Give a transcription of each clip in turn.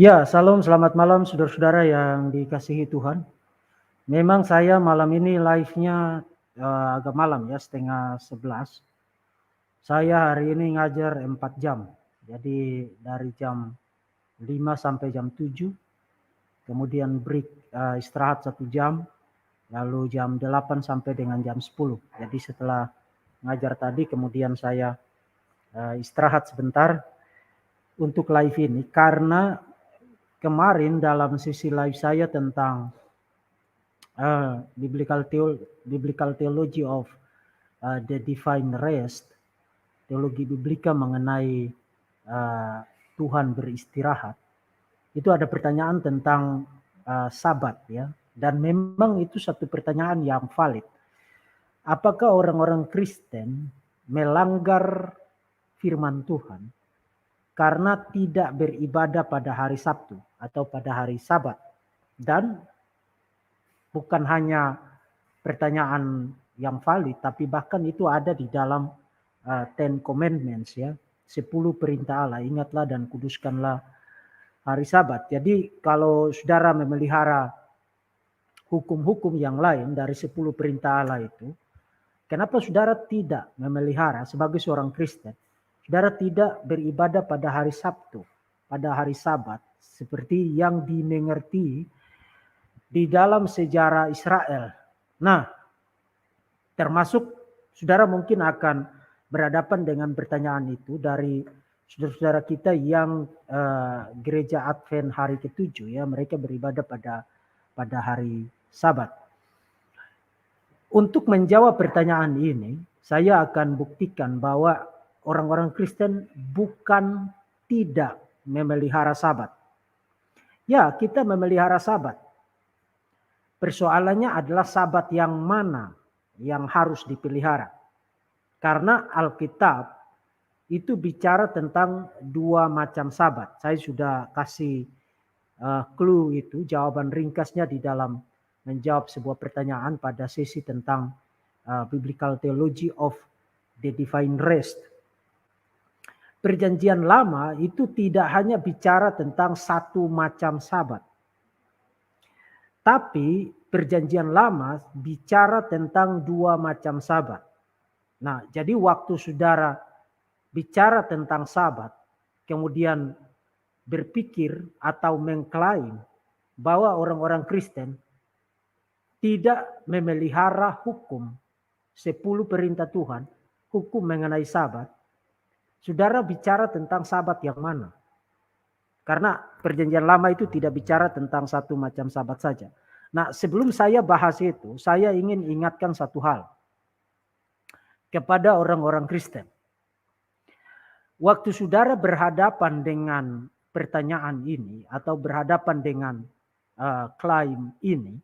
Ya, salam selamat malam saudara-saudara yang dikasihi Tuhan. Memang saya malam ini live-nya, agak malam ya, 10:30. Saya hari ini ngajar 4 jam. Jadi dari jam 5 sampai jam 7, kemudian break, istirahat 1 jam, lalu jam 8 sampai dengan jam 10. Jadi setelah ngajar tadi kemudian saya, istirahat sebentar untuk live ini karena kemarin dalam sesi live saya tentang biblical theology of the divine rest, teologi biblika mengenai Tuhan beristirahat. Itu ada pertanyaan tentang Sabat ya, dan memang itu satu pertanyaan yang valid. Apakah orang-orang Kristen melanggar firman Tuhan karena tidak beribadah pada hari Sabtu atau pada hari Sabat? Dan bukan hanya pertanyaan yang valid, tapi bahkan itu ada di dalam Ten Commandments ya, 10 perintah Allah, ingatlah dan kuduskanlah hari Sabat. Jadi kalau saudara memelihara hukum-hukum yang lain dari 10 perintah Allah itu, kenapa saudara tidak memelihara sebagai seorang Kristen? Saudara tidak beribadah pada hari Sabtu, pada hari Sabat, seperti yang dimengerti di dalam sejarah Israel. Nah, termasuk saudara mungkin akan berhadapan dengan pertanyaan itu dari saudara-saudara kita yang gereja Advent hari ke-7 ya, mereka beribadah pada hari Sabat. Untuk menjawab pertanyaan ini, saya akan buktikan bahwa orang-orang Kristen bukan tidak memelihara Sabat. Ya, kita memelihara Sabat. Persoalannya adalah Sabat yang mana yang harus dipelihara. Karena Alkitab itu bicara tentang 2 macam Sabat. Saya sudah kasih clue itu, jawaban ringkasnya di dalam menjawab sebuah pertanyaan pada sesi tentang biblical theology of the divine rest. Perjanjian Lama itu tidak hanya bicara tentang satu macam Sabat. Tapi perjanjian Lama bicara tentang 2 macam Sabat. Nah, jadi waktu saudara bicara tentang Sabat, kemudian berpikir atau mengklaim bahwa orang-orang Kristen tidak memelihara hukum 10 perintah Tuhan, hukum mengenai Sabat, saudara bicara tentang Sabat yang mana? Karena perjanjian lama itu tidak bicara tentang satu macam Sabat saja. Nah, sebelum saya bahas itu, saya ingin ingatkan satu hal kepada orang-orang Kristen. Waktu saudara berhadapan dengan pertanyaan ini atau berhadapan dengan klaim ini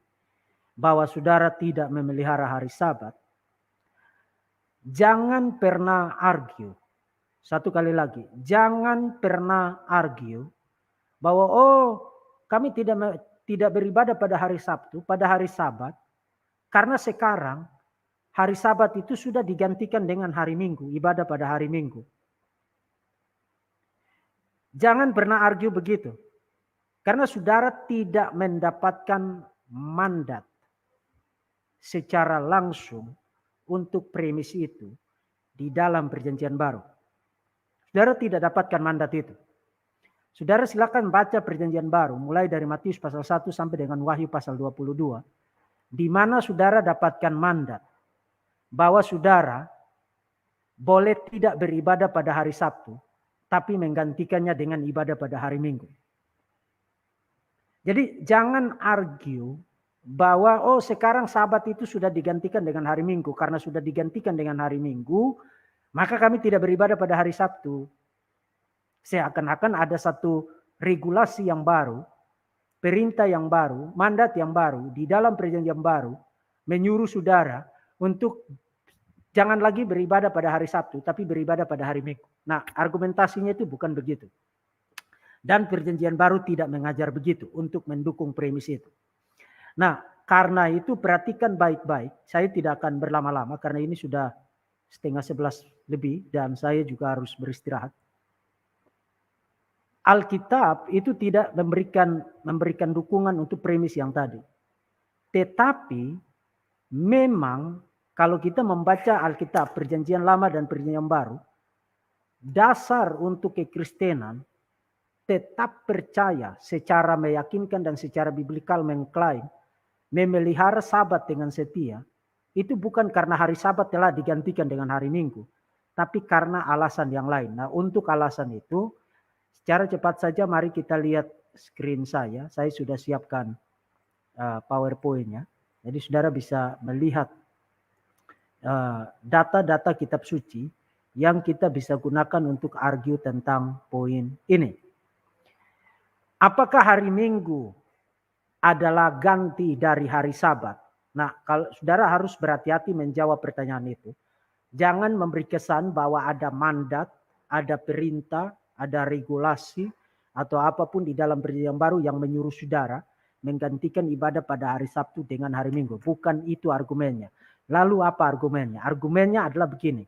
bahwa saudara tidak memelihara hari Sabat, jangan pernah argue. Satu kali lagi, jangan pernah argue bahwa kami tidak beribadah pada hari Sabtu, pada hari Sabat, karena sekarang hari Sabat itu sudah digantikan dengan hari Minggu, ibadah pada hari Minggu. Jangan pernah argue begitu. Karena saudara tidak mendapatkan mandat secara langsung untuk premis itu di dalam perjanjian baru. Saudara tidak dapatkan mandat itu. Saudara silakan baca perjanjian baru mulai dari Matius pasal 1 sampai dengan Wahyu pasal 22. Di mana saudara dapatkan mandat bahwa saudara boleh tidak beribadah pada hari Sabtu, tapi menggantikannya dengan ibadah pada hari Minggu. Jadi jangan argue bahwa sekarang Sabat itu sudah digantikan dengan hari Minggu. Karena sudah digantikan dengan hari Minggu, maka kami tidak beribadah pada hari Sabtu. Seakan-akan ada satu regulasi yang baru, perintah yang baru, mandat yang baru di dalam perjanjian baru menyuruh saudara untuk jangan lagi beribadah pada hari Sabtu, tapi beribadah pada hari Minggu. Nah, argumentasinya itu bukan begitu. Dan perjanjian baru tidak mengajar begitu untuk mendukung premis itu. Nah, karena itu perhatikan baik-baik. Saya tidak akan berlama-lama karena ini sudah 10:30 lebih dan saya juga harus beristirahat. Alkitab itu tidak memberikan dukungan untuk premis yang tadi. Tetapi memang kalau kita membaca Alkitab Perjanjian Lama dan Perjanjian Baru, dasar untuk kekristenan tetap percaya secara meyakinkan dan secara biblikal mengklaim memelihara Sabat dengan setia, itu bukan karena hari Sabat telah digantikan dengan hari Minggu, tapi karena alasan yang lain. Nah, untuk alasan itu, secara cepat saja mari kita lihat screen saya. Saya sudah siapkan PowerPoint-nya. Jadi saudara bisa melihat data-data kitab suci yang kita bisa gunakan untuk argue tentang poin ini. Apakah hari Minggu adalah ganti dari hari Sabat? Nah, kalau saudara harus berhati-hati menjawab pertanyaan itu. Jangan memberi kesan bahwa ada mandat, ada perintah, ada regulasi, atau apapun di dalam Perjanjian Baru yang menyuruh saudara menggantikan ibadah pada hari Sabtu dengan hari Minggu. Bukan itu argumennya. Lalu apa argumennya? Argumennya adalah begini.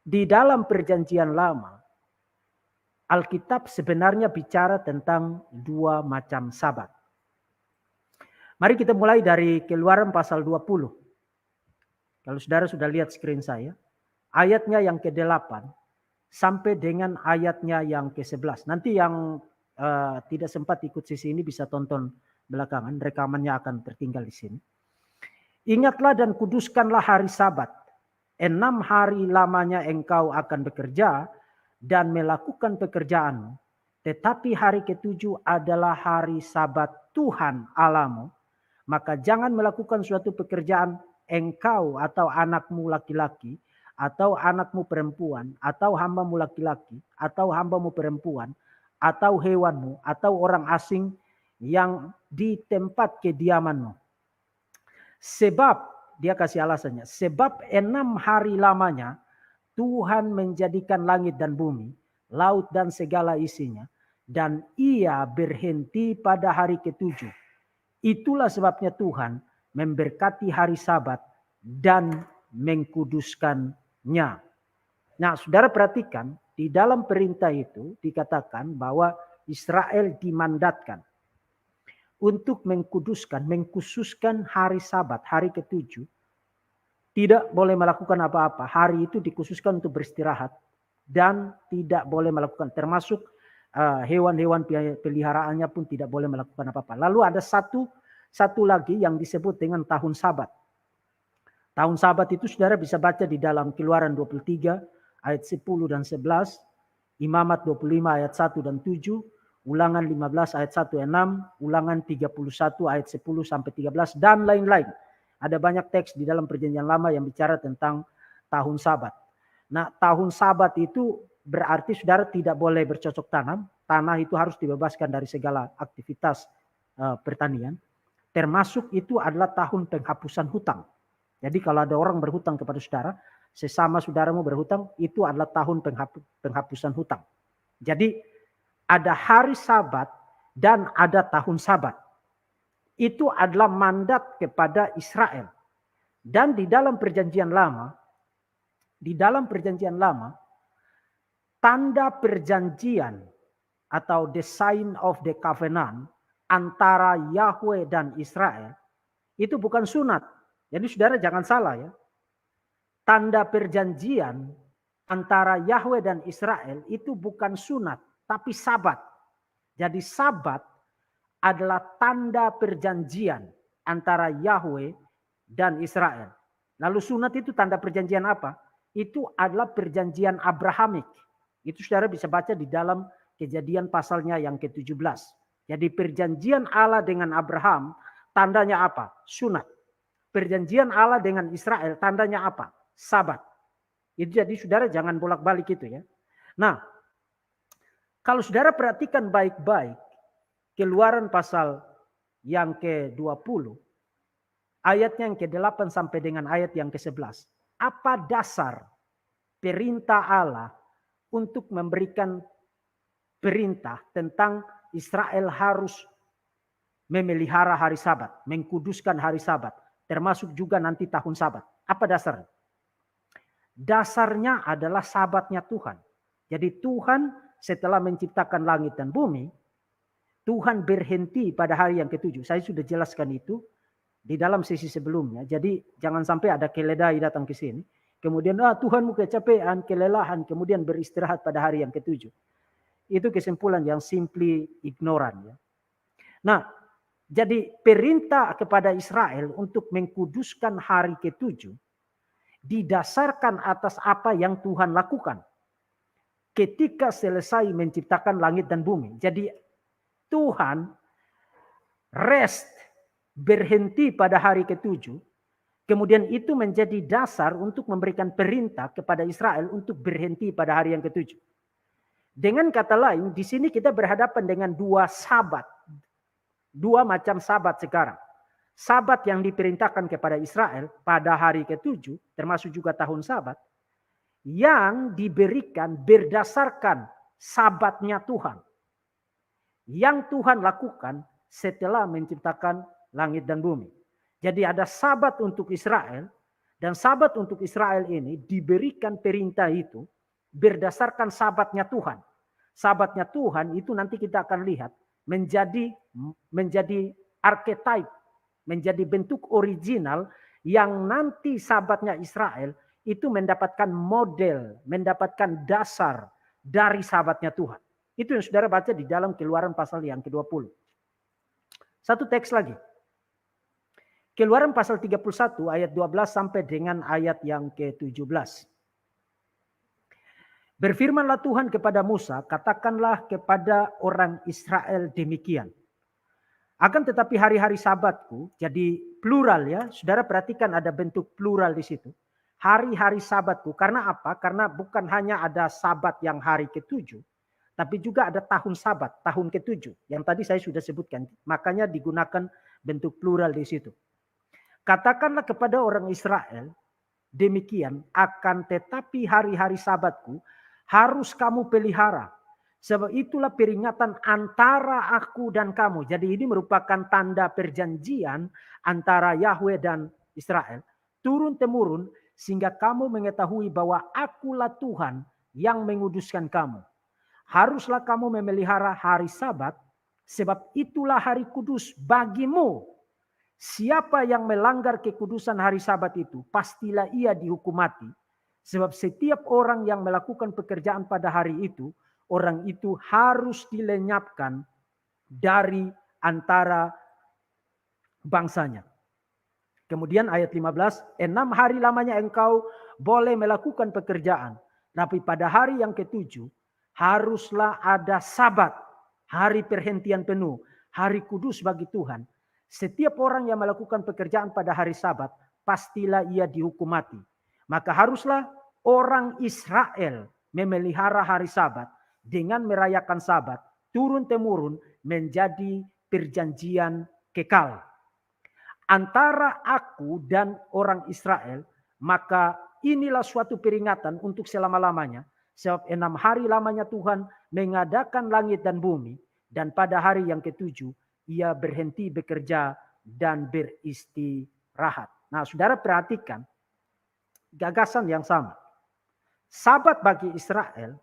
Di dalam Perjanjian Lama, Alkitab sebenarnya bicara tentang dua macam Sabat. Mari kita mulai dari Keluaran pasal 20. Kalau saudara sudah lihat screen saya, ayatnya yang ke-8 sampai dengan ayatnya yang ke-11. Nanti yang tidak sempat ikut sesi ini bisa tonton belakangan, rekamannya akan tertinggal di sini. Ingatlah dan kuduskanlah hari Sabat. 6 hari lamanya engkau akan bekerja dan melakukan pekerjaanmu. Tetapi hari ke-7 adalah hari Sabat Tuhan Allahmu. Maka jangan melakukan suatu pekerjaan engkau atau anakmu laki-laki, atau anakmu perempuan, atau hambamu laki-laki, atau hambamu perempuan, atau hewanmu, atau orang asing yang di tempat kediamanmu. Sebab, dia kasih alasannya, sebab 6 hari lamanya Tuhan menjadikan langit dan bumi, laut dan segala isinya, dan ia berhenti pada hari ke-7. Itulah sebabnya Tuhan memberkati hari Sabat dan mengkuduskannya. Nah, saudara perhatikan, di dalam perintah itu dikatakan bahwa Israel dimandatkan untuk mengkhususkan hari Sabat, hari ke-7. Tidak boleh melakukan apa-apa. Hari itu dikhususkan untuk beristirahat dan tidak boleh melakukan, termasuk hewan-hewan peliharaannya pun tidak boleh melakukan apa-apa. Lalu ada satu lagi yang disebut dengan tahun Sabat. Tahun Sabat itu saudara bisa baca di dalam Keluaran 23 ayat 10 dan 11, Imamat 25 ayat 1 dan 7, Ulangan 15 ayat 1 dan 6, Ulangan 31 ayat 10 sampai 13 dan lain-lain. Ada banyak teks di dalam Perjanjian Lama yang bicara tentang tahun Sabat. Nah, tahun Sabat itu berarti saudara tidak boleh bercocok tanam. Tanah itu harus dibebaskan dari segala aktivitas pertanian. Termasuk itu adalah tahun penghapusan hutang. Jadi kalau ada orang berhutang kepada saudara, sesama saudaramu berhutang, itu adalah tahun penghapusan hutang. Jadi ada hari Sabat dan ada tahun Sabat. Itu adalah mandat kepada Israel. Dan di dalam Perjanjian Lama, tanda perjanjian atau the sign of the covenant antara Yahweh dan Israel itu bukan sunat. Jadi saudara jangan salah ya. Tanda perjanjian antara Yahweh dan Israel itu bukan sunat, tapi Sabat. Jadi Sabat adalah tanda perjanjian antara Yahweh dan Israel. Lalu sunat itu tanda perjanjian apa? Itu adalah perjanjian Abrahamik. Itu saudara bisa baca di dalam Kejadian pasalnya yang ke-17. Jadi perjanjian Allah dengan Abraham tandanya apa? Sunat. Perjanjian Allah dengan Israel tandanya apa? Sabat. Itu jadi saudara jangan bolak-balik itu ya. Nah, kalau saudara perhatikan baik-baik Keluaran pasal yang ke-20, ayatnya yang ke-8 sampai dengan ayat yang ke-11. Apa dasar perintah Allah untuk memberikan perintah tentang Israel harus memelihara hari Sabat, mengkuduskan hari Sabat, termasuk juga nanti tahun Sabat. Apa dasarnya? Dasarnya adalah Sabatnya Tuhan. Jadi Tuhan setelah menciptakan langit dan bumi, Tuhan berhenti pada hari yang ketujuh. Saya sudah jelaskan itu di dalam sesi sebelumnya. Jadi jangan sampai ada keledai datang ke sini. Kemudian Tuhanmu kecapean, kelelahan, kemudian beristirahat pada hari yang ketujuh. Itu kesimpulan yang simply ignoran. Ya. Nah, jadi perintah kepada Israel untuk mengkuduskan hari ketujuh didasarkan atas apa yang Tuhan lakukan ketika selesai menciptakan langit dan bumi. Jadi Tuhan rest, berhenti pada hari ketujuh. Kemudian itu menjadi dasar untuk memberikan perintah kepada Israel untuk berhenti pada hari yang ketujuh. Dengan kata lain, di sini kita berhadapan dengan dua sabat. Dua macam sabat sekarang. Sabat yang diperintahkan kepada Israel pada hari ketujuh, termasuk juga tahun sabat, yang diberikan berdasarkan sabatnya Tuhan. Yang Tuhan lakukan setelah menciptakan langit dan bumi. Jadi ada sabat untuk Israel, dan sabat untuk Israel ini diberikan perintah itu berdasarkan sabatnya Tuhan. Sabatnya Tuhan itu nanti kita akan lihat menjadi archetype, menjadi bentuk original yang nanti sabatnya Israel itu mendapatkan model, mendapatkan dasar dari sabatnya Tuhan. Itu yang saudara baca di dalam Keluaran pasal yang ke-20. Satu teks lagi. Keluaran pasal 31 ayat 12 sampai dengan ayat yang ke-17. Berfirmanlah Tuhan kepada Musa, katakanlah kepada orang Israel demikian. Akan tetapi hari-hari sabatku, jadi plural ya, saudara perhatikan ada bentuk plural di situ. Hari-hari sabatku, karena apa? Karena bukan hanya ada sabat yang hari ke-7, tapi juga ada tahun sabat, tahun ke-7. Yang tadi saya sudah sebutkan, makanya digunakan bentuk plural di situ. Katakanlah kepada orang Israel, demikian, akan tetapi hari-hari sabatku harus kamu pelihara. Sebab itulah peringatan antara aku dan kamu. Jadi ini merupakan tanda perjanjian antara Yahweh dan Israel. Turun-temurun sehingga kamu mengetahui bahwa akulah Tuhan yang menguduskan kamu. Haruslah kamu memelihara hari sabat. Sebab itulah hari kudus bagimu. Siapa yang melanggar kekudusan hari sabat itu, pastilah ia dihukum mati. Sebab setiap orang yang melakukan pekerjaan pada hari itu, orang itu harus dilenyapkan dari antara bangsanya. Kemudian ayat 15, 6 hari lamanya engkau boleh melakukan pekerjaan. Tapi pada hari yang ke-7, haruslah ada sabat, hari perhentian penuh, hari kudus bagi Tuhan. Setiap orang yang melakukan pekerjaan pada hari sabat, pastilah ia dihukum mati. Maka haruslah orang Israel memelihara hari sabat dengan merayakan sabat turun-temurun menjadi perjanjian kekal antara aku dan orang Israel. Maka inilah suatu peringatan untuk selama-lamanya. Sebab 6 hari lamanya Tuhan mengadakan langit dan bumi. Dan pada hari yang ke-7 ia berhenti bekerja dan beristirahat. Nah, saudara perhatikan gagasan yang sama. Sabat bagi Israel,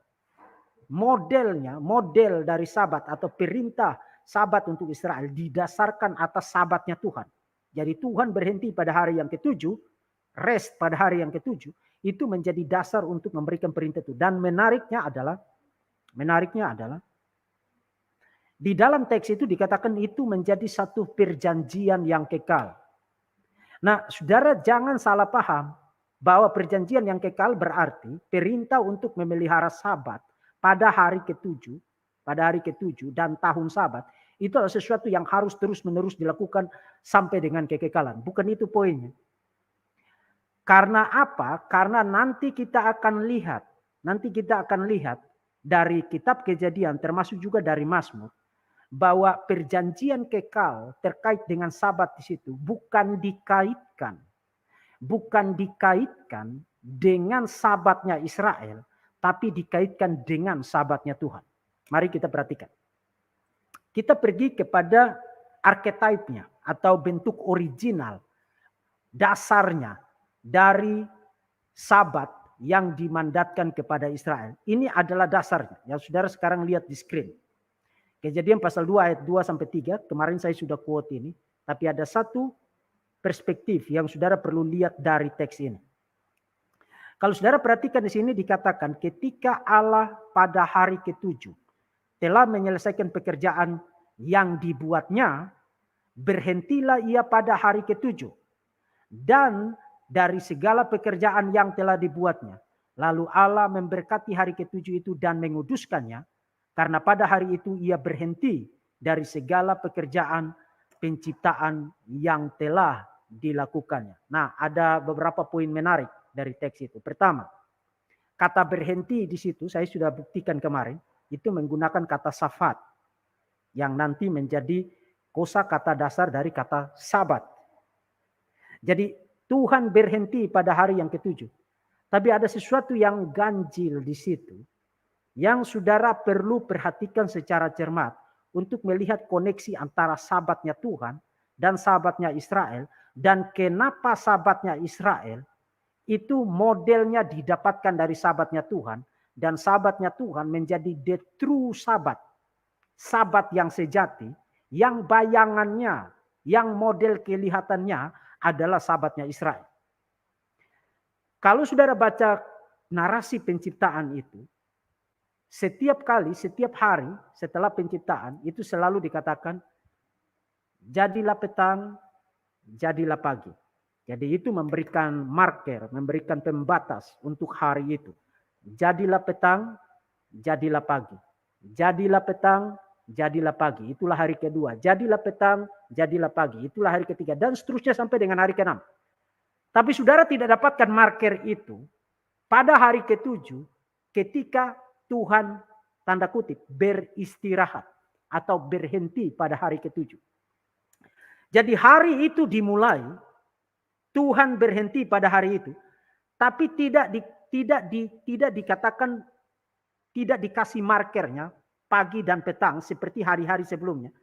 modelnya, model dari sabat atau perintah sabat untuk Israel didasarkan atas sabatnya Tuhan. Jadi Tuhan berhenti pada hari yang ke-7, rest pada hari yang ke-7, itu menjadi dasar untuk memberikan perintah itu. Dan menariknya adalah di dalam teks itu dikatakan itu menjadi satu perjanjian yang kekal. Nah, saudara jangan salah paham bahwa perjanjian yang kekal berarti perintah untuk memelihara sabat pada hari ke-7, dan tahun sabat itu adalah sesuatu yang harus terus-menerus dilakukan sampai dengan kekekalan. Bukan itu poinnya. Karena apa? Karena nanti kita akan lihat dari kitab Kejadian termasuk juga dari Mazmur bahwa perjanjian kekal terkait dengan sabat di situ bukan dikaitkan dengan sabatnya Israel, tapi dikaitkan dengan sabatnya Tuhan. Mari kita perhatikan. Kita pergi kepada archetype-nya atau bentuk original, dasarnya dari sabat yang dimandatkan kepada Israel. Ini adalah dasarnya. Yang saudara sekarang lihat di screen. Kejadian pasal 2 ayat 2 sampai 3. Kemarin saya sudah quote ini. Tapi ada satu perspektif yang saudara perlu lihat dari teks ini. Kalau saudara perhatikan di sini dikatakan ketika Allah pada hari ke-7 telah menyelesaikan pekerjaan yang dibuatnya, berhentilah ia pada hari ke-7. Dan dari segala pekerjaan yang telah dibuatnya. Lalu Allah memberkati hari ke-7 itu dan menguduskannya. Karena pada hari itu ia berhenti dari segala pekerjaan penciptaan yang telah dilakukannya. Nah, ada beberapa poin menarik dari teks itu. Pertama, kata berhenti di situ saya sudah buktikan kemarin. Itu menggunakan kata safat. Yang nanti menjadi kosa kata dasar dari kata sabat. Jadi Tuhan berhenti pada hari yang ke-7. Tapi ada sesuatu yang ganjil di situ. Yang saudara perlu perhatikan secara cermat. Untuk melihat koneksi antara sabatnya Tuhan dan sabatnya Israel. Dan kenapa sabatnya Israel itu modelnya didapatkan dari sabatnya Tuhan. Dan sabatnya Tuhan menjadi the true sabat. Sabat yang sejati. Yang bayangannya, yang model kelihatannya adalah sabatnya Israel. Kalau saudara baca narasi penciptaan itu, setiap kali, setiap hari setelah penciptaan itu selalu dikatakan, jadilah petang, jadilah pagi. Jadi itu memberikan marker, memberikan pembatas untuk hari itu. Jadilah petang, jadilah pagi. Jadilah petang, jadilah pagi. Itulah hari kedua. Jadilah petang, jadilah pagi. Itulah hari ketiga. Dan seterusnya sampai dengan hari ke-6. Tapi saudara tidak dapatkan marker itu pada hari ke-7 ketika Tuhan tanda kutip beristirahat atau berhenti pada hari ke-7. Jadi hari itu dimulai, Tuhan berhenti pada hari itu, tapi tidak dikatakan, tidak dikasih markernya pagi dan petang seperti hari-hari sebelumnya.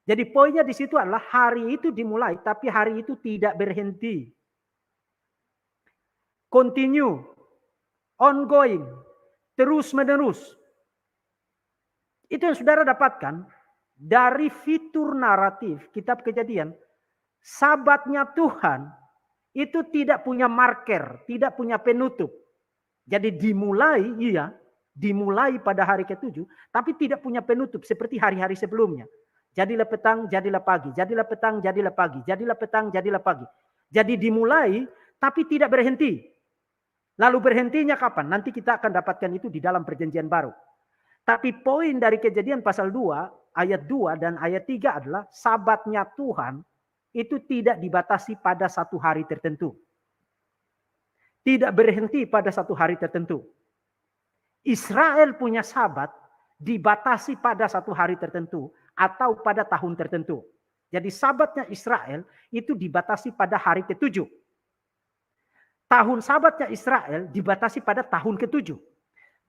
Jadi poinnya di situ adalah hari itu dimulai, tapi hari itu tidak berhenti. Continue, ongoing, terus menerus. Itu yang saudara dapatkan dari fitur naratif kitab Kejadian. Sabatnya Tuhan itu tidak punya marker, tidak punya penutup. Jadi dimulai pada hari ke-7, tapi tidak punya penutup seperti hari-hari sebelumnya. Jadilah petang, jadilah pagi. Jadilah petang, jadilah pagi. Jadilah petang, jadilah pagi. Jadi dimulai, tapi tidak berhenti. Lalu berhentinya kapan? Nanti kita akan dapatkan itu di dalam perjanjian baru. Tapi poin dari Kejadian pasal 2, ayat 2 dan ayat 3 adalah sabatnya Tuhan itu tidak dibatasi pada satu hari tertentu. Tidak berhenti pada satu hari tertentu. Israel punya sabat dibatasi pada satu hari tertentu atau pada tahun tertentu. Jadi sabatnya Israel itu dibatasi pada hari ke-7. Tahun sabatnya Israel dibatasi pada tahun ke-7.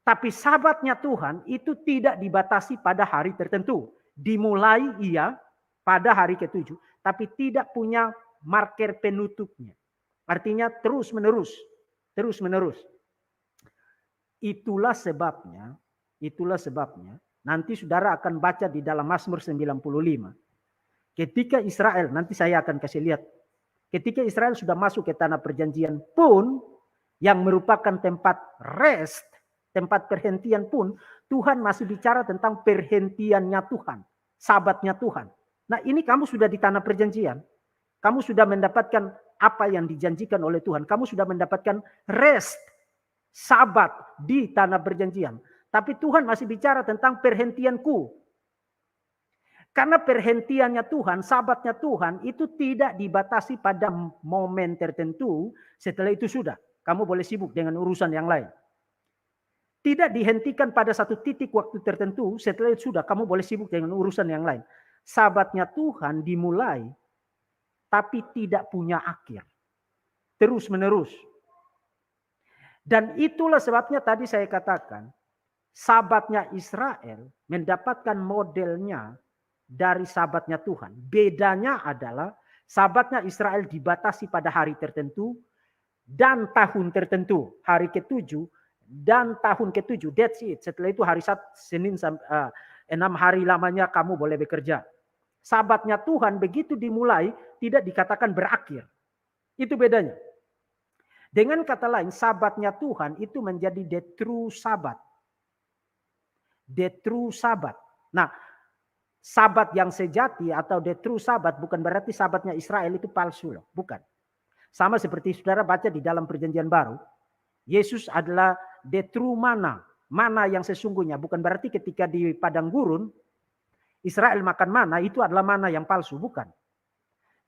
Tapi sabatnya Tuhan itu tidak dibatasi pada hari tertentu. Dimulai ia pada hari ke-7. Tapi tidak punya marker penutupnya. Artinya terus menerus. Terus menerus. Itulah sebabnya. Nanti saudara akan baca di dalam Mazmur 95. Ketika Israel, nanti saya akan kasih lihat. Ketika Israel sudah masuk ke tanah perjanjian pun, yang merupakan tempat rest, tempat perhentian pun, Tuhan masih bicara tentang perhentiannya Tuhan, sabatnya Tuhan. Nah ini kamu sudah di tanah perjanjian, kamu sudah mendapatkan apa yang dijanjikan oleh Tuhan, kamu sudah mendapatkan rest, sabat di tanah perjanjian. Tapi Tuhan masih bicara tentang perhentianku. Karena perhentiannya Tuhan, sabatnya Tuhan itu tidak dibatasi pada momen tertentu. Setelah itu sudah, kamu boleh sibuk dengan urusan yang lain. Tidak dihentikan pada satu titik waktu tertentu. Setelah itu sudah, kamu boleh sibuk dengan urusan yang lain. Sabatnya Tuhan dimulai, tapi tidak punya akhir. Terus menerus. Dan itulah sebabnya tadi saya katakan, sabatnya Israel mendapatkan modelnya dari sabatnya Tuhan. Bedanya adalah sabatnya Israel dibatasi pada hari tertentu, dan tahun tertentu. Hari ke-7 dan tahun ke-7, that's it. Setelah itu hari Senin 6 hari lamanya kamu boleh bekerja. Sabatnya Tuhan begitu dimulai tidak dikatakan berakhir. Itu bedanya. Dengan kata lain, sabatnya Tuhan itu menjadi the true Sabat. The true Sabat. Nah, Sabat yang sejati atau the true Sabat bukan berarti sabatnya Israel itu palsu loh, bukan. Sama seperti saudara baca di dalam Perjanjian Baru, Yesus adalah the true mana yang sesungguhnya. Bukan berarti ketika di padang gurun Israel makan mana itu adalah mana yang palsu, bukan.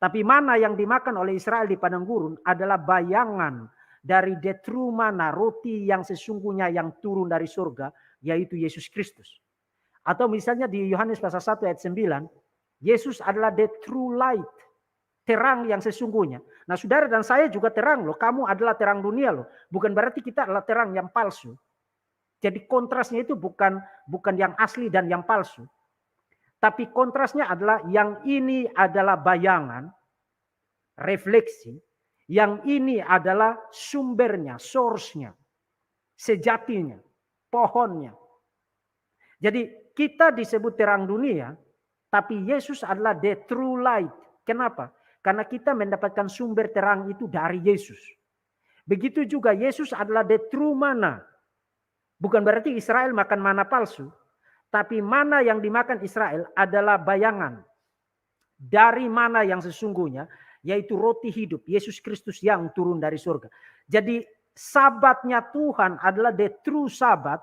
Tapi mana yang dimakan oleh Israel di padang gurun adalah bayangan dari the true mana, roti yang sesungguhnya yang turun dari surga, yaitu Yesus Kristus. Atau misalnya di Yohanes pasal 1 ayat 9, Yesus adalah the true light, terang yang sesungguhnya. Nah saudara dan saya juga terang loh, kamu adalah terang dunia loh. Bukan berarti kita adalah terang yang palsu. Jadi kontrasnya itu bukan yang asli dan yang palsu. Tapi kontrasnya adalah yang ini adalah bayangan, refleksi. Yang ini adalah sumbernya, source-nya, sejatinya, pohonnya. Jadi kita disebut terang dunia, tapi Yesus adalah the true light. Kenapa? Karena kita mendapatkan sumber terang itu dari Yesus. Begitu juga Yesus adalah the true mana. Bukan berarti Israel makan mana palsu, tapi mana yang dimakan Israel adalah bayangan dari mana yang sesungguhnya, yaitu roti hidup, Yesus Kristus yang turun dari surga. Jadi sabatnya Tuhan adalah the true Sabat.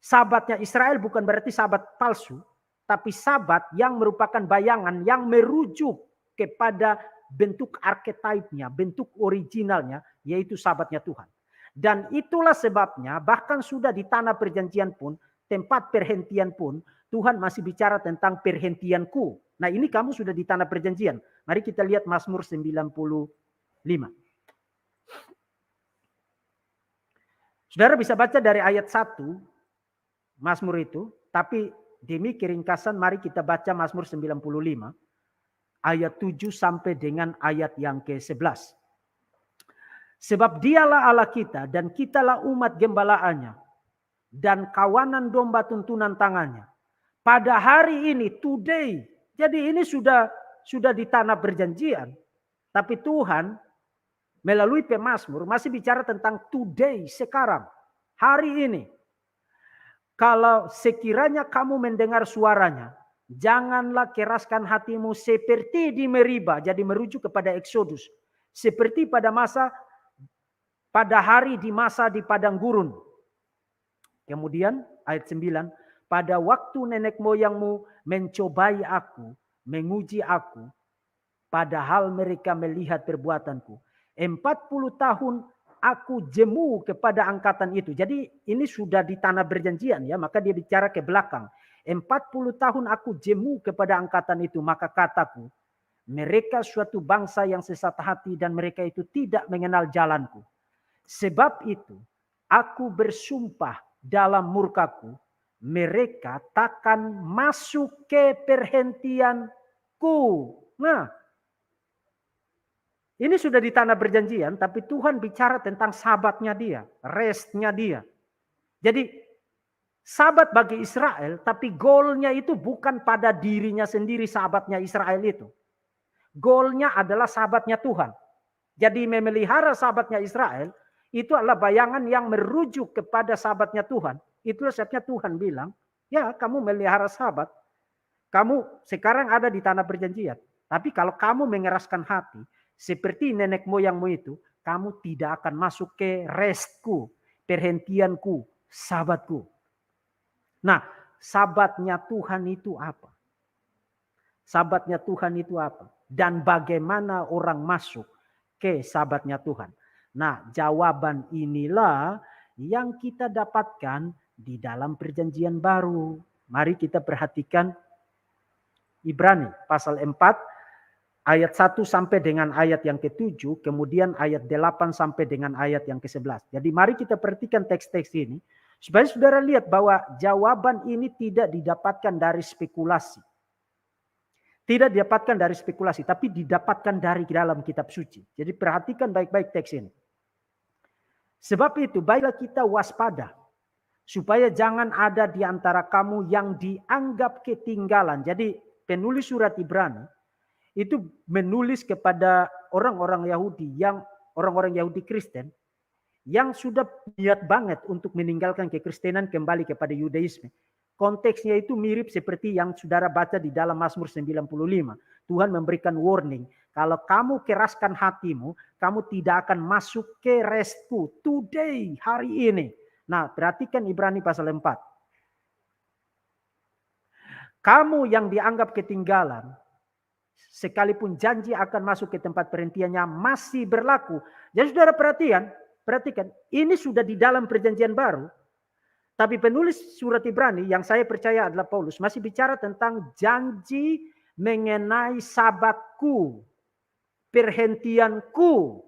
Sabatnya Israel bukan berarti sabat palsu, tapi sabat yang merupakan bayangan yang merujuk kepada bentuk archetype-nya, bentuk originalnya, yaitu sabatnya Tuhan. Dan itulah sebabnya bahkan sudah di tanah perjanjian pun, tempat perhentian pun, Tuhan masih bicara tentang perhentianku. Nah ini kamu sudah di tanah perjanjian. Mari kita lihat Mazmur 95. Saudara bisa baca dari ayat 1, Mazmur itu, tapi demi keringkasan mari kita baca Mazmur 95 ayat 7 sampai dengan ayat yang ke-11. Sebab dialah Allah kita dan kitalah umat gembalaannya dan kawanan domba tuntunan tangannya. Pada hari ini, today. Jadi ini sudah di tanah perjanjian. Tapi Tuhan melalui pemazmur masih bicara tentang today, sekarang. Hari ini. Kalau sekiranya kamu mendengar suaranya, janganlah keraskan hatimu seperti di Meriba. Jadi merujuk kepada Exodus. Seperti pada hari di masa di padang gurun. Kemudian ayat 9. Pada waktu nenek moyangmu mencobai aku, menguji aku, padahal mereka melihat perbuatanku. 40 tahun aku jemu kepada angkatan itu. Jadi ini sudah di tanah perjanjian ya, maka dia bicara ke belakang. 40 tahun aku jemu kepada angkatan itu, maka kataku, mereka suatu bangsa yang sesat hati dan mereka itu tidak mengenal jalanku. Sebab itu aku bersumpah dalam murkaku, mereka takkan masuk ke perhentianku. Nah, ini sudah di tanah perjanjian, tapi Tuhan bicara tentang sabatnya dia, restnya dia. Jadi sabat bagi Israel, tapi goalnya itu bukan pada dirinya sendiri sabatnya Israel itu. Goalnya adalah sabatnya Tuhan. Jadi memelihara sabatnya Israel, itu adalah bayangan yang merujuk kepada sabatnya Tuhan. Itulah sebabnya Tuhan bilang, ya kamu melihara sabat, kamu sekarang ada di tanah perjanjian. Tapi kalau kamu mengeraskan hati, seperti nenek moyangmu itu, kamu tidak akan masuk ke restku, perhentianku, sabatku. Nah, sabatnya Tuhan itu apa? Sabatnya Tuhan itu apa? Dan bagaimana orang masuk ke sabatnya Tuhan? Nah, jawaban inilah yang kita dapatkan di dalam perjanjian baru. Mari kita perhatikan Ibrani pasal 4. Ayat 1 sampai dengan ayat yang ke-7, kemudian ayat 8 sampai dengan ayat yang ke-11. Jadi mari kita perhatikan teks-teks ini, supaya saudara lihat bahwa jawaban ini tidak didapatkan dari spekulasi. Tidak didapatkan dari spekulasi, tapi didapatkan dari dalam kitab suci. Jadi perhatikan baik-baik teks ini. Sebab itu baiklah kita waspada, supaya jangan ada di antara kamu yang dianggap ketinggalan. Jadi penulis surat Ibrani itu menulis kepada orang-orang Yahudi orang-orang Yahudi Kristen yang sudah niat banget untuk meninggalkan kekristenan kembali kepada Yudaisme. Konteksnya itu mirip seperti yang saudara baca di dalam Mazmur 95. Tuhan memberikan warning, kalau kamu keraskan hatimu, kamu tidak akan masuk ke restku today, hari ini. Nah, perhatikan Ibrani pasal 4. Kamu yang dianggap ketinggalan, sekalipun janji akan masuk ke tempat perhentiannya masih berlaku. Jadi saudara perhatikan, ini sudah di dalam perjanjian baru. Tapi penulis surat Ibrani yang saya percaya adalah Paulus masih bicara tentang janji mengenai sabatku, perhentianku.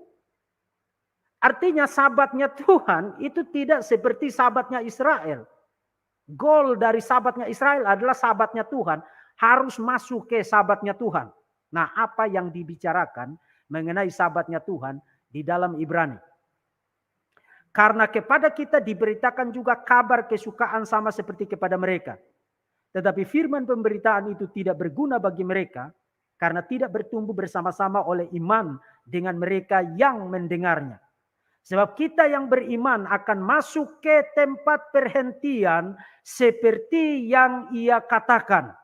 Artinya sabatnya Tuhan itu tidak seperti sabatnya Israel. Goal dari sabatnya Israel adalah sabatnya Tuhan harus masuk ke sabatnya Tuhan. Nah, apa yang dibicarakan mengenai sabatnya Tuhan di dalam Ibrani? Karena kepada kita diberitakan juga kabar kesukaan sama seperti kepada mereka. Tetapi firman pemberitaan itu tidak berguna bagi mereka karena tidak bertumbuh bersama-sama oleh iman dengan mereka yang mendengarnya. Sebab kita yang beriman akan masuk ke tempat perhentian seperti yang ia katakan.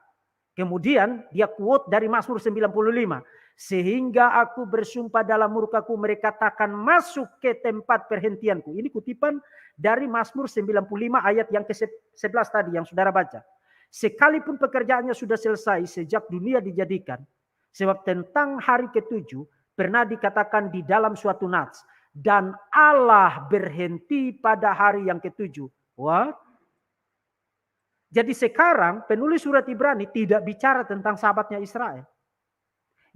Kemudian dia quote dari Mazmur 95. Sehingga aku bersumpah dalam murkaku mereka takkan masuk ke tempat perhentianku. Ini kutipan dari Mazmur 95 ayat yang ke-11 tadi yang saudara baca. Sekalipun pekerjaannya sudah selesai sejak dunia dijadikan. Sebab tentang hari ke-7 pernah dikatakan di dalam suatu nats. Dan Allah berhenti pada hari yang ke-7. What? Jadi sekarang penulis surat Ibrani tidak bicara tentang sahabatnya Israel.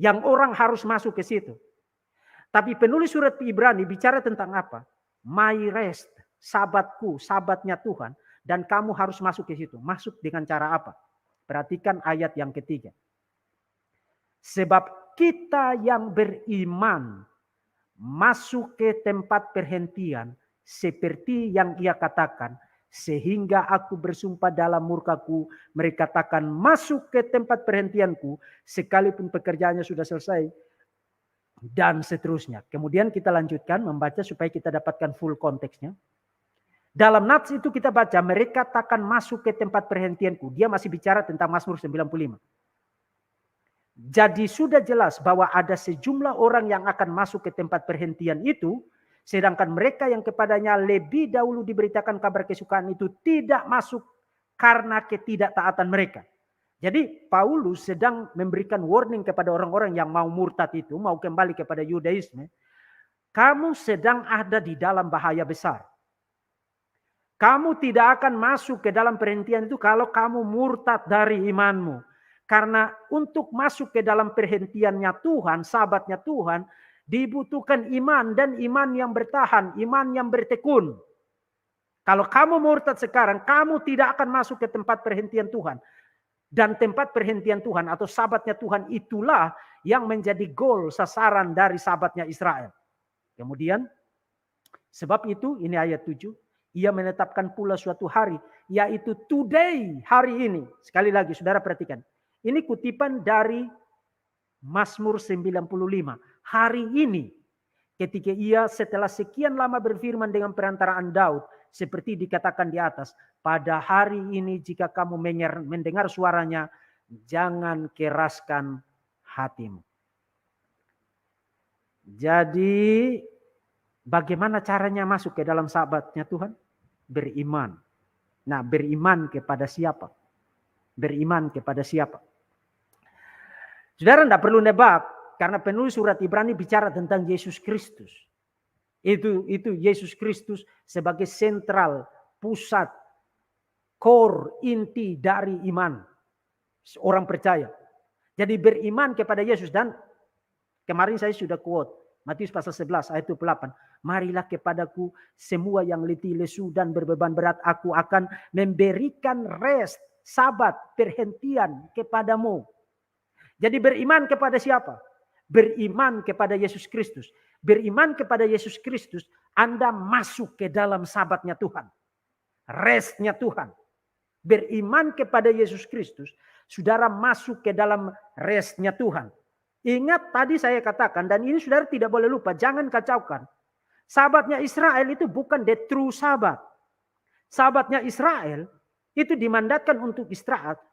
Yang orang harus masuk ke situ. Tapi penulis surat Ibrani bicara tentang apa? My rest, sabatku, sabatnya Tuhan. Dan kamu harus masuk ke situ. Masuk dengan cara apa? Perhatikan ayat yang ketiga. Sebab kita yang beriman masuk ke tempat perhentian seperti yang ia katakan. Sehingga aku bersumpah dalam murkaku, mereka takkan masuk ke tempat perhentianku, sekalipun pekerjaannya sudah selesai, dan seterusnya. Kemudian kita lanjutkan membaca supaya kita dapatkan full konteksnya. Dalam nats itu kita baca, mereka takkan masuk ke tempat perhentianku. Dia masih bicara tentang Mazmur 95. Jadi sudah jelas bahwa ada sejumlah orang yang akan masuk ke tempat perhentian itu, sedangkan mereka yang kepadanya lebih dahulu diberitakan kabar kesukaan itu tidak masuk karena ketidaktaatan mereka. Jadi Paulus sedang memberikan warning kepada orang-orang yang mau murtad itu, mau kembali kepada Yudaisme. Kamu sedang ada di dalam bahaya besar. Kamu tidak akan masuk ke dalam perhentian itu kalau kamu murtad dari imanmu. Karena untuk masuk ke dalam perhentiannya Tuhan, sahabatnya Tuhan, dibutuhkan iman dan iman yang bertahan, iman yang bertekun. Kalau kamu murtad sekarang, kamu tidak akan masuk ke tempat perhentian Tuhan. Dan tempat perhentian Tuhan atau sahabatnya Tuhan itulah yang menjadi goal sasaran dari sahabatnya Israel. Kemudian, sebab itu, ini ayat 7, ia menetapkan pula suatu hari, yaitu today, hari ini. Sekali lagi, saudara perhatikan. Ini kutipan dari Mazmur 95. Hari ini, ketika ia setelah sekian lama berfirman dengan perantaraan Daud, seperti dikatakan di atas, pada hari ini jika kamu mendengar suaranya, jangan keraskan hatimu. Jadi, bagaimana caranya masuk ke dalam sahabatnya Tuhan? Beriman. Nah, beriman kepada siapa? Beriman kepada siapa? Saudara tidak perlu nebak, karena penulis surat Ibrani bicara tentang Yesus Kristus. Itu Yesus Kristus sebagai sentral, pusat, core, inti dari iman orang percaya. Jadi beriman kepada Yesus. Dan kemarin saya sudah quote Matius pasal 11 ayat 28. Marilah kepadaku semua yang letih lesu dan berbeban berat, aku akan memberikan rest, sabat, perhentian kepadamu. Jadi beriman kepada siapa? beriman kepada Yesus Kristus. Beriman kepada Yesus Kristus, Anda masuk ke dalam sabatnya Tuhan. Restnya Tuhan. Beriman kepada Yesus Kristus, saudara masuk ke dalam restnya Tuhan. Ingat tadi saya katakan, dan ini saudara tidak boleh lupa, jangan kacaukan. Sabatnya Israel itu bukan the true sabat. Sabatnya Israel itu dimandatkan untuk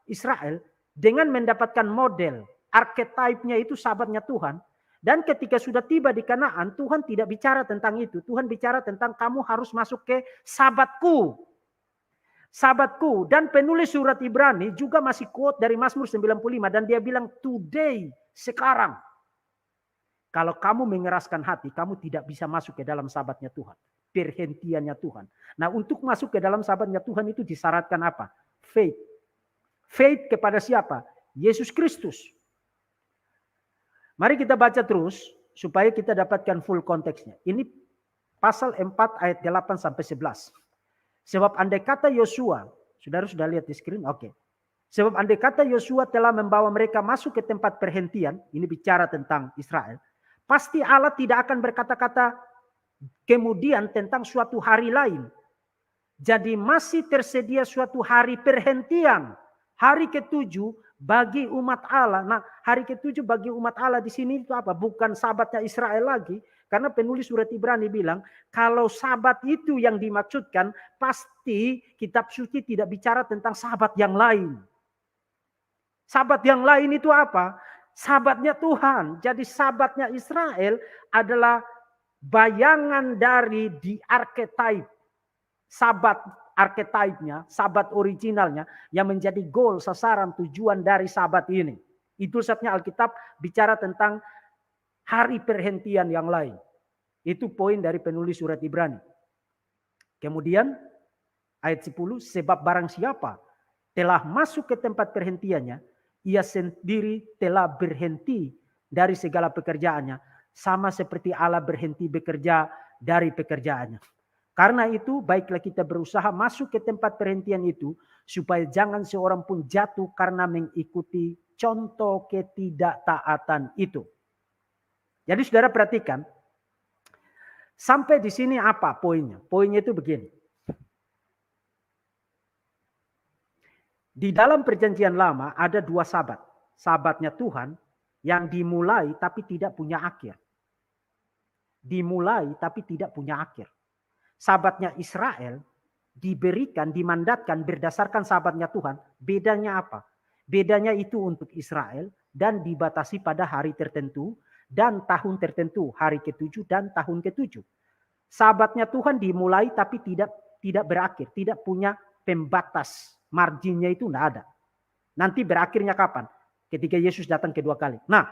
Israel dengan mendapatkan model. Archetype-nya itu sabatnya Tuhan. Dan ketika sudah tiba di Kanaan, Tuhan tidak bicara tentang itu. Tuhan bicara tentang kamu harus masuk ke sabatku. Sabatku. Dan penulis surat Ibrani juga masih quote dari Mazmur 95. Dan dia bilang today, sekarang. Kalau kamu mengeraskan hati, kamu tidak bisa masuk ke dalam sabatnya Tuhan. Perhentiannya Tuhan. Nah, untuk masuk ke dalam sabatnya Tuhan itu disyaratkan apa? Faith. Faith kepada siapa? Yesus Kristus. Mari kita baca terus supaya kita dapatkan full konteksnya. Ini pasal 4 ayat 8 sampai 11. Sebab andai kata Yosua, saudara sudah lihat di screen? Oke. Sebab andai kata Yosua telah membawa mereka masuk ke tempat perhentian, ini bicara tentang Israel, pasti Allah tidak akan berkata-kata kemudian tentang suatu hari lain. Jadi masih tersedia suatu hari perhentian. Hari ke-7 bagi umat Allah. Nah, hari ke-7 bagi umat Allah di sini itu apa? Bukan sabatnya Israel lagi. Karena penulis surat Ibrani bilang, kalau sabat itu yang dimaksudkan, pasti kitab suci tidak bicara tentang sabat yang lain. Sabat yang lain itu apa? Sabatnya Tuhan. Jadi sabatnya Israel adalah bayangan dari di archetype. Sabat archetype-nya, sabat originalnya yang menjadi goal, sasaran, tujuan dari sabat ini. Itu sebabnya Alkitab bicara tentang hari perhentian yang lain. Itu poin dari penulis surat Ibrani. Kemudian ayat 10, sebab barang siapa telah masuk ke tempat perhentiannya, ia sendiri telah berhenti dari segala pekerjaannya, sama seperti Allah berhenti bekerja dari pekerjaannya. Karena itu baiklah kita berusaha masuk ke tempat perhentian itu supaya jangan seorang pun jatuh karena mengikuti contoh ketidaktaatan itu. Jadi saudara perhatikan, sampai di sini apa poinnya? Poinnya itu begini. Di dalam perjanjian lama ada dua sabat. Sabatnya Tuhan yang dimulai tapi tidak punya akhir. Dimulai tapi tidak punya akhir. Sabatnya Israel diberikan, dimandatkan berdasarkan sabatnya Tuhan. Bedanya apa? Bedanya itu untuk Israel dan dibatasi pada hari tertentu dan tahun tertentu. Hari ke-7 dan tahun ke-7. Sabatnya Tuhan dimulai tapi tidak berakhir. Tidak punya pembatas. Marginnya itu tidak ada. Nanti berakhirnya kapan? Ketika Yesus datang kedua kali. Nah,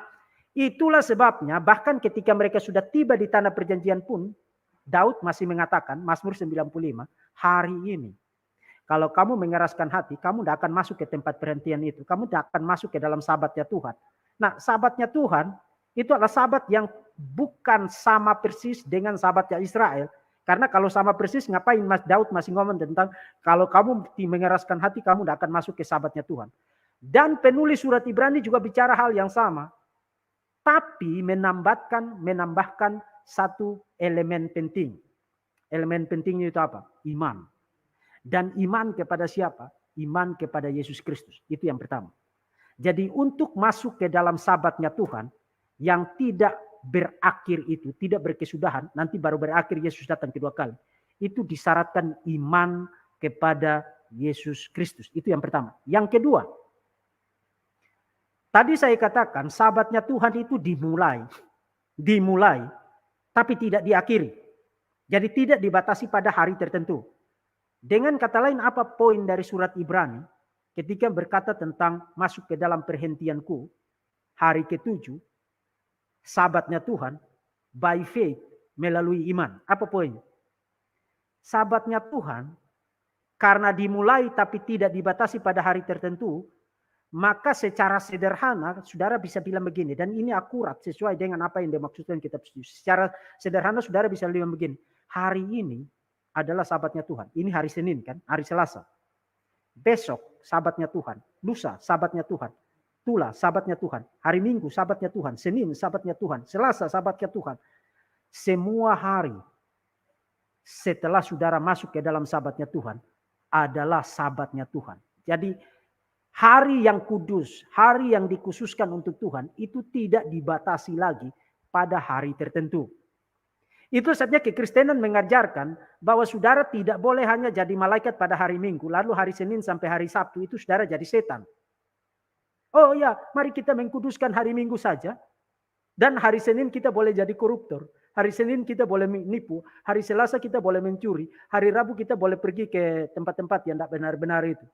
itulah sebabnya bahkan ketika mereka sudah tiba di tanah perjanjian pun, Daud masih mengatakan, Mazmur 95, hari ini, kalau kamu mengeraskan hati, kamu tidak akan masuk ke tempat perhentian itu. Kamu tidak akan masuk ke dalam sabatnya Tuhan. Nah, sabatnya Tuhan, itu adalah sabat yang bukan sama persis dengan sabatnya Israel. Karena kalau sama persis, ngapain Mas Daud masih ngomong tentang, kalau kamu mengeraskan hati, kamu tidak akan masuk ke sabatnya Tuhan. Dan penulis surat Ibrani juga bicara hal yang sama. Tapi menambahkan satu elemen penting. Elemen pentingnya itu apa? Iman. Dan iman kepada siapa? Iman kepada Yesus Kristus. Itu yang pertama. Jadi untuk masuk ke dalam sabatnya Tuhan, yang tidak berakhir itu, tidak berkesudahan, nanti baru berakhir Yesus datang kedua kali. Itu disyaratkan iman kepada Yesus Kristus. Itu yang pertama. Yang kedua, tadi saya katakan sabatnya Tuhan itu dimulai, tapi tidak diakhiri. Jadi tidak dibatasi pada hari tertentu. Dengan kata lain apa poin dari surat Ibrani? Ketika berkata tentang masuk ke dalam perhentianku, hari ke-7, sabatnya Tuhan, by faith, melalui iman. Apa poinnya? Sabatnya Tuhan, karena dimulai tapi tidak dibatasi pada hari tertentu, maka secara sederhana, saudara bisa bilang begini, dan ini akurat sesuai dengan apa yang dimaksudkan kitab suci. Secara sederhana, saudara bisa bilang begini, hari ini adalah sabatnya Tuhan. Ini hari Senin kan, hari Selasa. Besok sabatnya Tuhan, lusa sabatnya Tuhan, Sabtulah sabatnya Tuhan. Hari Minggu sabatnya Tuhan. Senin sabatnya Tuhan. Selasa sabatnya Tuhan. Semua hari setelah saudara masuk ke dalam sabatnya Tuhan adalah sabatnya Tuhan. Jadi hari yang kudus, hari yang dikhususkan untuk Tuhan itu tidak dibatasi lagi pada hari tertentu. Itu sebabnya kekristenan mengajarkan bahwa saudara tidak boleh hanya jadi malaikat pada hari Minggu, lalu hari Senin sampai hari Sabtu itu saudara jadi setan. Oh ya, mari kita mengkuduskan hari Minggu saja. Dan hari Senin kita boleh jadi koruptor. Hari Senin kita boleh menipu. Hari Selasa kita boleh mencuri. Hari Rabu kita boleh pergi ke tempat-tempat yang tidak benar-benar itu.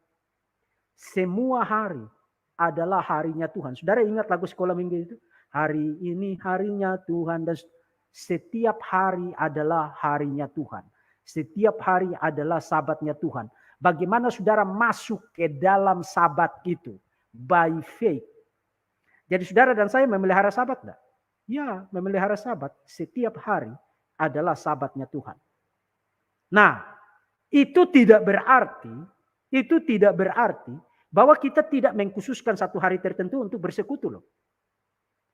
Semua hari adalah harinya Tuhan. Saudara ingat lagu sekolah minggu itu? Hari ini harinya Tuhan. Dan setiap hari adalah harinya Tuhan. Setiap hari adalah sabatnya Tuhan. Bagaimana saudara masuk ke dalam sabat itu? By faith. Jadi saudara dan saya memelihara sabat enggak? Ya, memelihara sabat. Setiap hari adalah sabatnya Tuhan. Nah, itu tidak berarti bahwa kita tidak mengkhususkan satu hari tertentu untuk bersekutu loh.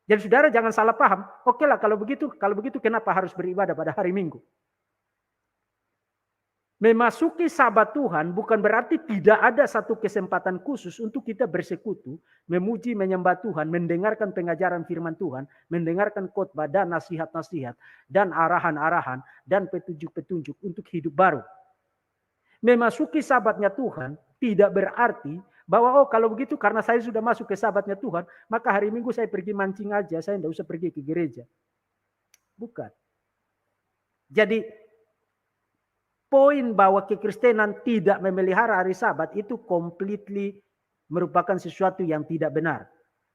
Jadi saudara jangan salah paham. Oke lah kalau begitu kenapa harus beribadah pada hari Minggu? Memasuki sabat Tuhan bukan berarti tidak ada satu kesempatan khusus untuk kita bersekutu, memuji, menyembah Tuhan, mendengarkan pengajaran firman Tuhan, mendengarkan khotbah dan nasihat-nasihat, dan arahan-arahan, dan petunjuk-petunjuk untuk hidup baru. Memasuki sabatnya Tuhan tidak berarti bahwa kalau begitu karena saya sudah masuk ke sabatnya Tuhan, maka hari Minggu saya pergi mancing aja, saya tidak usah pergi ke gereja. Bukan. Jadi poin bahwa kekristenan tidak memelihara hari Sabat itu completely merupakan sesuatu yang tidak benar.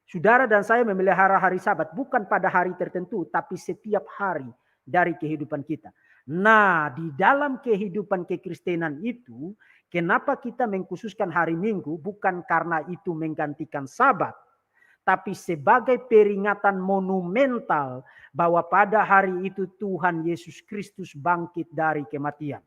Saudara dan saya memelihara hari Sabat bukan pada hari tertentu, tapi setiap hari dari kehidupan kita. Nah, di dalam kehidupan kekristenan itu, kenapa kita mengkhususkan hari Minggu? Bukan karena itu menggantikan Sabat, tapi sebagai peringatan monumental bahwa pada hari itu Tuhan Yesus Kristus bangkit dari kematian.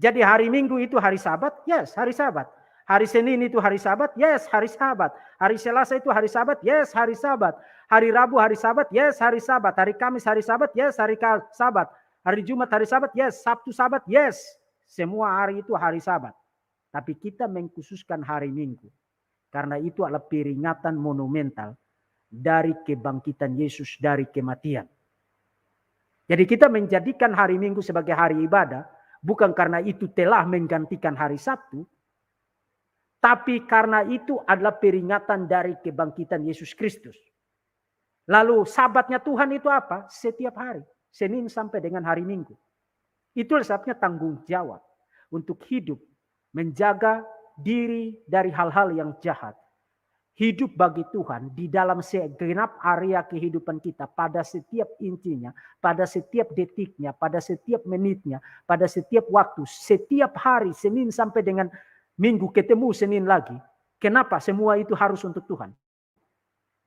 Jadi hari Minggu itu hari Sabat, yes hari Sabat. Hari Senin itu hari Sabat, yes hari Sabat. Hari Selasa itu hari Sabat, yes hari Sabat. Hari Rabu hari Sabat, yes hari Sabat. Hari Kamis hari Sabat, yes hari Sabat. Hari Jumat hari Sabat, yes. Sabtu Sabat, yes. Semua hari itu hari Sabat. Tapi kita mengkhususkan hari Minggu. Karena itu adalah peringatan monumental dari kebangkitan Yesus dari kematian. Jadi kita menjadikan hari Minggu sebagai hari ibadah. Bukan karena itu telah menggantikan hari Sabtu. Tapi karena itu adalah peringatan dari kebangkitan Yesus Kristus. Lalu sabatnya Tuhan itu apa? Setiap hari. Senin sampai dengan hari Minggu. Itu sebabnya tanggung jawab. Untuk hidup. Menjaga diri dari hal-hal yang jahat. Hidup bagi Tuhan di dalam segenap area kehidupan kita pada setiap intinya, pada setiap detiknya, pada setiap menitnya, pada setiap waktu, setiap hari, Senin sampai dengan Minggu ketemu Senin lagi. Kenapa semua itu harus untuk Tuhan?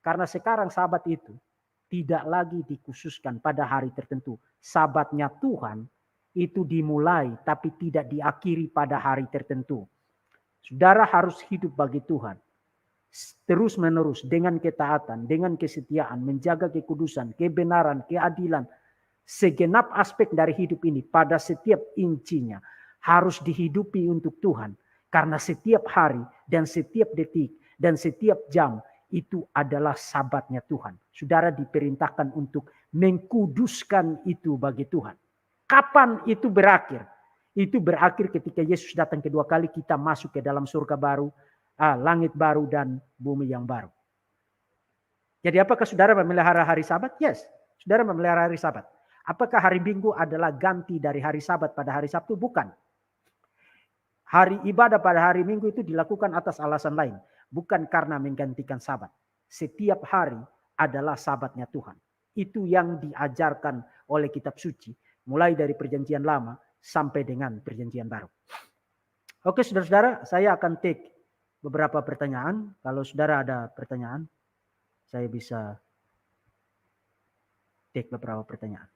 Karena sekarang Sabat itu tidak lagi dikhususkan pada hari tertentu. Sabatnya Tuhan itu dimulai tapi tidak diakhiri pada hari tertentu. Saudara harus hidup bagi Tuhan. Terus menerus dengan ketaatan, dengan kesetiaan, menjaga kekudusan, kebenaran, keadilan. Segenap aspek dari hidup ini pada setiap incinya harus dihidupi untuk Tuhan. Karena setiap hari dan setiap detik dan setiap jam itu adalah sabatnya Tuhan. Saudara diperintahkan untuk mengkuduskan itu bagi Tuhan. Kapan itu berakhir? Itu berakhir ketika Yesus datang kedua kali, kita masuk ke dalam surga baru, langit baru dan bumi yang baru. Jadi apakah saudara memelihara hari Sabat? Yes, saudara memelihara hari Sabat. Apakah hari Minggu adalah ganti dari hari Sabat pada hari Sabtu? Bukan. Hari ibadah pada hari Minggu itu dilakukan atas alasan lain. Bukan karena menggantikan Sabat. Setiap hari adalah Sabatnya Tuhan. Itu yang diajarkan oleh kitab suci. Mulai dari perjanjian lama sampai dengan perjanjian baru. Oke saudara-saudara, saya akan take beberapa pertanyaan. Kalau saudara ada pertanyaan, saya bisa take beberapa pertanyaan.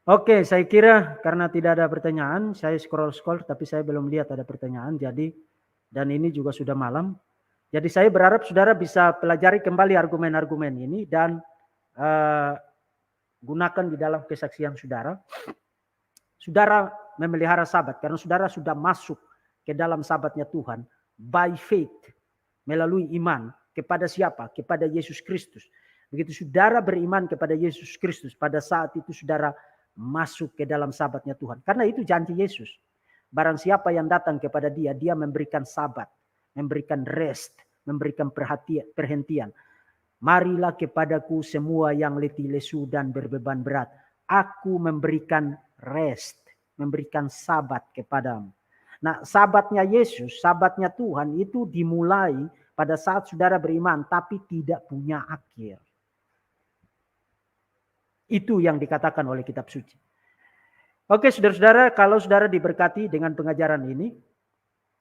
Oke, saya kira karena tidak ada pertanyaan, saya scroll-scroll tapi saya belum lihat ada pertanyaan. Jadi, dan ini juga sudah malam. Jadi saya berharap saudara bisa pelajari kembali argumen-argumen ini dan gunakan di dalam kesaksian saudara. Saudara memelihara sabat karena saudara sudah masuk ke dalam sabatnya Tuhan by faith, melalui iman kepada siapa? Kepada Yesus Kristus. Begitu saudara beriman kepada Yesus Kristus, pada saat itu saudara masuk ke dalam sabatnya Tuhan. Karena itu janji Yesus. Barang siapa yang datang kepada dia, dia memberikan sabat, memberikan rest, memberikan perhentian. Marilah kepadaku semua yang letih lesu dan berbeban berat. Aku memberikan rest, memberikan sabat kepadamu. Nah, sabatnya Yesus, sabatnya Tuhan itu dimulai pada saat saudara beriman tapi tidak punya akhir. Itu yang dikatakan oleh kitab suci. Oke, saudara-saudara, kalau saudara diberkati dengan pengajaran ini,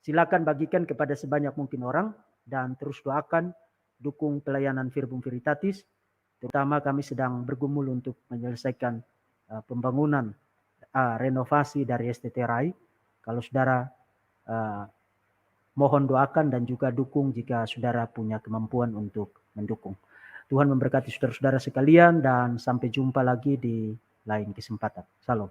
silakan bagikan kepada sebanyak mungkin orang dan terus doakan, dukung pelayanan Verbum Veritatis. Terutama kami sedang bergumul untuk menyelesaikan pembangunan renovasi dari STT Rai. Kalau saudara mohon doakan dan juga dukung jika saudara punya kemampuan untuk mendukung. Tuhan memberkati saudara-saudara sekalian dan sampai jumpa lagi di lain kesempatan. Salam.